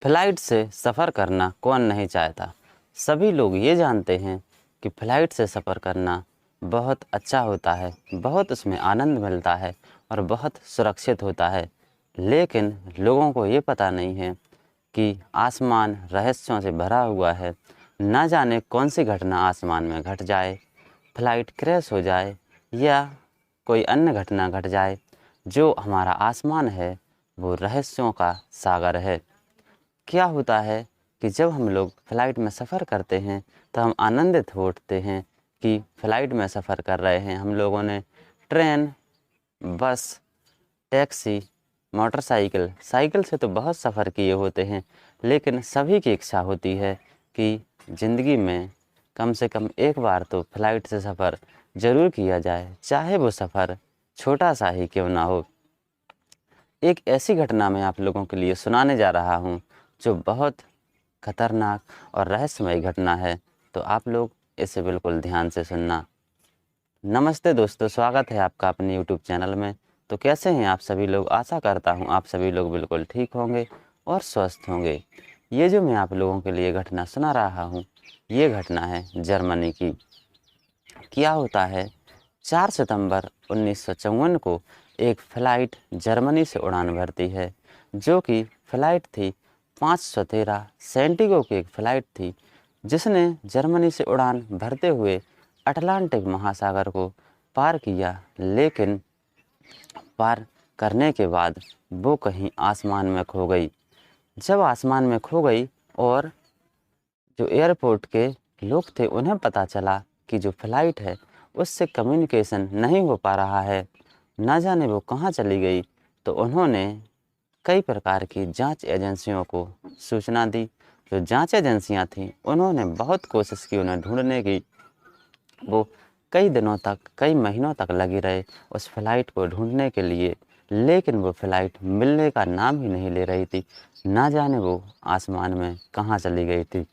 Flight से सफ़र करना कौन नहीं चाहता। सभी लोग ये जानते हैं कि फ़्लाइट से सफ़र करना बहुत अच्छा होता है, बहुत उसमें आनंद मिलता है और बहुत सुरक्षित होता है। लेकिन लोगों को ये पता नहीं है कि आसमान रहस्यों से भरा हुआ है। ना जाने कौन सी घटना आसमान में घट जाए, फ़्लाइट क्रैश हो जाए या कोई अन्य घटना घट जाए। जो हमारा आसमान है वो रहस्यों का सागर है। क्या होता है कि जब हम लोग फ़्लाइट में सफ़र करते हैं तो हम आनंदित हो उठते हैं कि फ़्लाइट में सफ़र कर रहे हैं। हम लोगों ने ट्रेन, बस, टैक्सी, मोटरसाइकिल, साइकिल से तो बहुत सफ़र किए होते हैं, लेकिन सभी की इच्छा होती है कि ज़िंदगी में कम से कम एक बार तो फ़्लाइट से सफ़र ज़रूर किया जाए, चाहे वो सफ़र छोटा-सा ही क्यों ना हो। एक ऐसी घटना मैं आप लोगों के लिए सुनाने जा रहा हूँ, जो बहुत खतरनाक और रहस्यमय घटना है, तो आप लोग इसे बिल्कुल ध्यान से सुनना। नमस्ते दोस्तों, स्वागत है आपका अपने यूट्यूब चैनल में। तो कैसे हैं आप सभी लोग? आशा करता हूँ आप सभी लोग बिल्कुल ठीक होंगे और स्वस्थ होंगे। ये जो मैं आप लोगों के लिए घटना सुना रहा हूँ, ये घटना है जर्मनी की। क्या होता है, 4 सितंबर 1954 को एक फ़्लाइट जर्मनी से उड़ान भरती है, जो कि फ़्लाइट थी 513 सेंटिगो की एक फ़्लाइट थी, जिसने जर्मनी से उड़ान भरते हुए अटलांटिक महासागर को पार किया। लेकिन पार करने के बाद वो कहीं आसमान में खो गई। जब आसमान में खो गई और जो एयरपोर्ट के लोग थे उन्हें पता चला कि जो फ़्लाइट है उससे कम्युनिकेशन नहीं हो पा रहा है, ना जाने वो कहाँ चली गई, तो उन्होंने कई प्रकार की जांच एजेंसियों को सूचना दी। जो जांच एजेंसियां थीं उन्होंने बहुत कोशिश की उन्हें ढूंढने की। वो कई दिनों तक, कई महीनों तक लगे रहे उस फ़्लाइट को ढूंढने के लिए, लेकिन वो फ़्लाइट मिलने का नाम ही नहीं ले रही थी। ना जाने वो आसमान में कहाँ चली गई थी।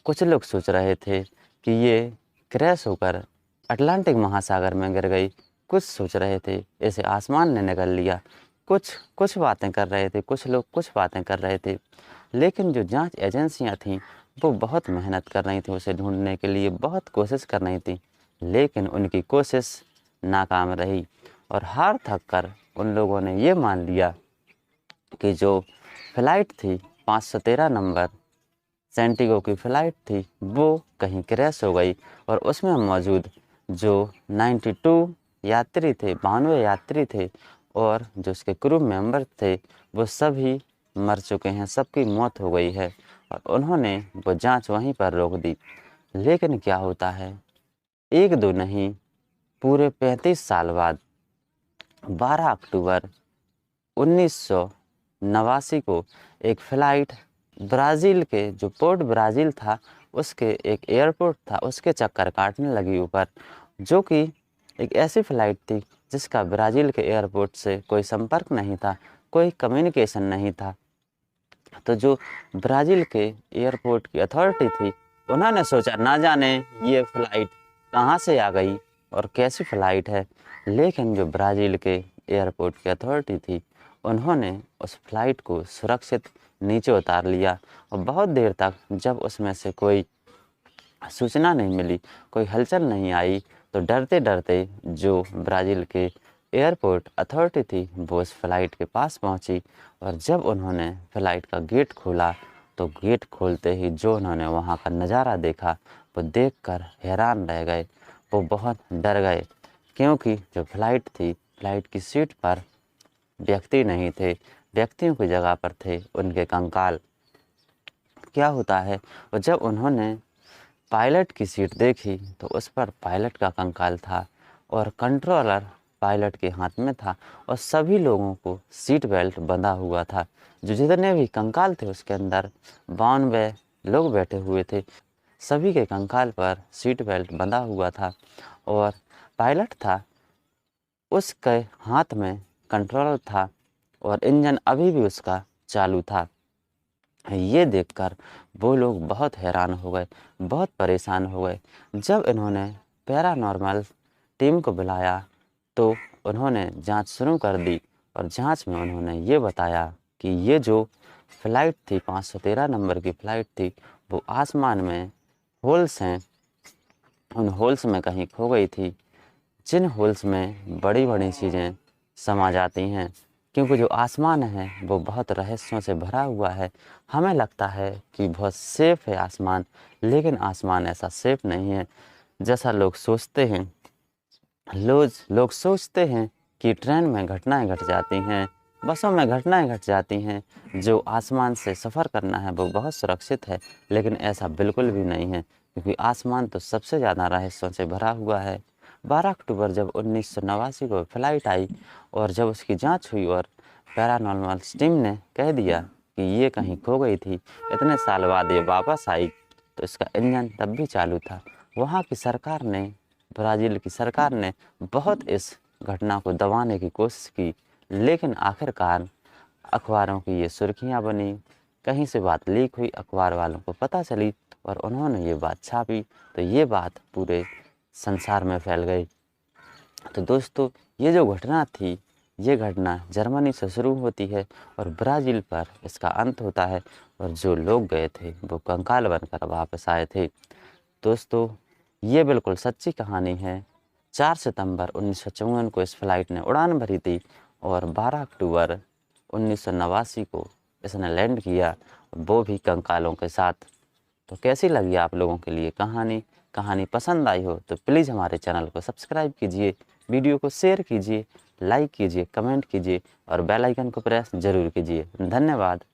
कुछ लोग सोच रहे थे कि ये क्रैश होकर अटलांटिक महासागर में गिर गई। कुछ सोच रहे थे इसे आसमान ने निगल लिया। कुछ कुछ बातें कर रहे थे, कुछ लोग कुछ बातें कर रहे थे। लेकिन जो जांच एजेंसियां थीं वो बहुत मेहनत कर रही थीं उसे ढूंढने के लिए, बहुत कोशिश कर रही थीं। लेकिन उनकी कोशिश नाकाम रही और हार थक कर उन लोगों ने ये मान लिया कि जो फ़्लाइट थी 513 नंबर सेंटिगो की फ़्लाइट थी, वो कहीं क्रैश हो गई और उसमें मौजूद जो 92 यात्री थे, 92 यात्री थे और जो उसके क्रू मेंबर थे, वो सभी मर चुके हैं, सबकी मौत हो गई है और उन्होंने वो जांच वहीं पर रोक दी। लेकिन क्या होता है, 1-2 नहीं, पूरे 35 साल बाद 12 अक्टूबर 1989 को एक फ़्लाइट ब्राज़ील के जो पोर्ट ब्राज़ील था, उसके एक एयरपोर्ट था, उसके चक्कर काटने लगी ऊपर, जो कि एक ऐसी फ़्लाइट थी जिसका ब्राज़ील के एयरपोर्ट से कोई संपर्क नहीं था, कोई कम्युनिकेशन नहीं था। तो जो ब्राज़ील के एयरपोर्ट की अथॉरिटी थी, उन्होंने सोचा ना जाने ये फ़्लाइट कहाँ से आ गई और कैसी फ़्लाइट है। लेकिन जो ब्राज़ील के एयरपोर्ट की अथॉरिटी थी, उन्होंने उस फ़्लाइट को सुरक्षित नीचे उतार लिया और बहुत देर तक जब उसमें से कोई सूचना नहीं मिली, कोई हलचल नहीं आई, तो डरते-डरते जो ब्राज़ील के एयरपोर्ट अथॉरिटी थी, वो उस फ़्लाइट के पास पहुंची और जब उन्होंने फ़्लाइट का गेट खोला, तो गेट खोलते ही जो उन्होंने वहां का नज़ारा देखा, वो देखकर हैरान रह गए। वो बहुत डर गए, क्योंकि जो फ़्लाइट थी, फ़्लाइट की सीट पर व्यक्ति नहीं थे, व्यक्तियों की जगह पर थे उनके कंकाल। क्या होता है, और जब उन्होंने पायलट की सीट देखी तो उस पर पायलट का कंकाल था और कंट्रोलर पायलट के हाथ में था और सभी लोगों को सीट बेल्ट बंधा हुआ था। जो जितने भी कंकाल थे उसके अंदर 92 लोग बैठे हुए थे, सभी के कंकाल पर सीट बेल्ट बंधा हुआ था और पायलट था, उसके हाथ में कंट्रोलर था और इंजन अभी भी उसका चालू था। ये देखकर वो लोग बहुत हैरान हो गए, बहुत परेशान हो गए। जब इन्होंने पैरानॉर्मल टीम को बुलाया तो उन्होंने जांच शुरू कर दी और जांच में उन्होंने ये बताया कि ये जो फ़्लाइट थी, 513 नंबर की फ़्लाइट थी, वो आसमान में होल्स हैं, उन होल्स में कहीं खो गई थी, जिन होल्स में बड़ी-बड़ी चीज़ें समा जाती हैं। क्योंकि जो आसमान है वो बहुत रहस्यों से भरा हुआ है। हमें लगता है कि बहुत सेफ़ है आसमान, लेकिन आसमान ऐसा सेफ़ नहीं है जैसा लोग सोचते हैं। लोग सोचते हैं कि ट्रेन में घटनाएँ घट जाती हैं, बसों में घटनाएँ घट जाती हैं, जो आसमान से सफ़र करना है वो बहुत सुरक्षित है, लेकिन ऐसा बिल्कुल भी नहीं है, क्योंकि आसमान तो सबसे ज़्यादा रहस्यों से भरा हुआ है। 12 अक्टूबर जब 1989 को फ़्लाइट आई और जब उसकी जाँच हुई और पैरानॉर्मल टीम ने कह दिया कि ये कहीं खो गई थी, इतने साल बाद ये वापस आई, तो इसका इंजन तब भी चालू था। वहाँ की सरकार ने, ब्राज़ील की सरकार ने बहुत इस घटना को दबाने की कोशिश की, लेकिन आखिरकार अखबारों की ये सुर्खियाँ बनी, कहीं से बात लीक हुई, अखबार वालों को पता चली और उन्होंने ये बात छापी, तो ये बात पूरे संसार में फैल गई। तो दोस्तों, ये जो घटना थी, ये घटना जर्मनी से शुरू होती है और ब्राज़ील पर इसका अंत होता है और जो लोग गए थे, वो कंकाल बनकर वापस आए थे। दोस्तों, ये बिल्कुल सच्ची कहानी है। 4 सितंबर 1954 को इस फ्लाइट ने उड़ान भरी थी और 12 अक्टूबर 1989 को इसने लैंड किया, वो भी कंकालों के साथ। तो कैसी लगी आप लोगों के लिए कहानी? कहानी पसंद आई हो तो प्लीज़ हमारे चैनल को सब्सक्राइब कीजिए, वीडियो को शेयर कीजिए, लाइक कीजिए, कमेंट कीजिए और बेल आइकन को प्रेस ज़रूर कीजिए। धन्यवाद।